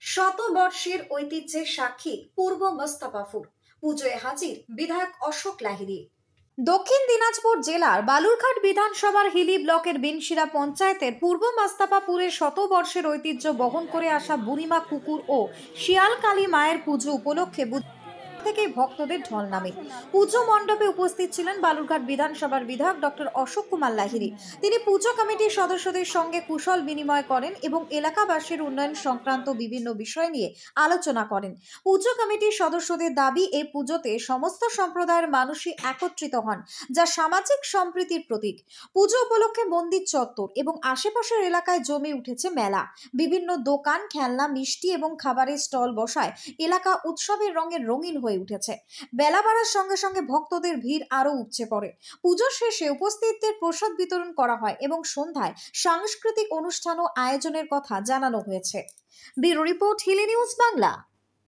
শতবর্ষের ঐতিহ্যের সাক্ষী পূর্ব মোস্তাফাপুর। পুজোয় হাজির বিধায়ক অশোক লাহিড়ী। দক্ষিণ দিনাজপুর জেলার বালুরঘাট বিধানসভার হিলি ব্লকের বিনশিরা পঞ্চায়েতের পূর্ব মোস্তাফাপুরের শতবর্ষের ঐতিহ্য বহন করে আসা বুড়িমা কুকুর ও শিয়ালকালী মায়ের পুজো উপলক্ষে থেকে ভক্তদের ঢল নামে। পুজো মণ্ডপে উপস্থিত ছিলেন বালুরঘাট বিধানসভার বিধায়ক ডক্টর অশোক কুমার লাহিড়ী। তিনি পুজো কমিটির সদস্যদের সঙ্গে কুশল বিনিময় করেন এবং এলাকাবাসীর উন্নয়ন সংক্রান্ত বিভিন্ন বিষয় নিয়ে আলোচনা করেন। পুজো কমিটির সদস্যদের দাবি, এই পুজোতে সমস্ত সম্প্রদায়ের মানুষই একত্রিত হন, যা সামাজিক সম্প্রীতির প্রতীক। পুজো উপলক্ষে মন্দির চত্বর এবং আশেপাশের এলাকায় জমে উঠেছে মেলা। বিভিন্ন দোকান, খেলনা, মিষ্টি এবং খাবারের স্টল বসায় এলাকা উৎসবের রঙে রঙিন হয়ে উঠেছে। বেলা বাড়ার সঙ্গে সঙ্গে ভক্তদের ভিড় আরো উপচে পড়ে। পুজো শেষে উপস্থিতদের প্রসাদ বিতরণ করা হয় এবং সন্ধ্যায় সাংস্কৃতিক অনুষ্ঠান ও আয়োজনের কথা জানানো হয়েছে। Bureau report, Hili news Bangla.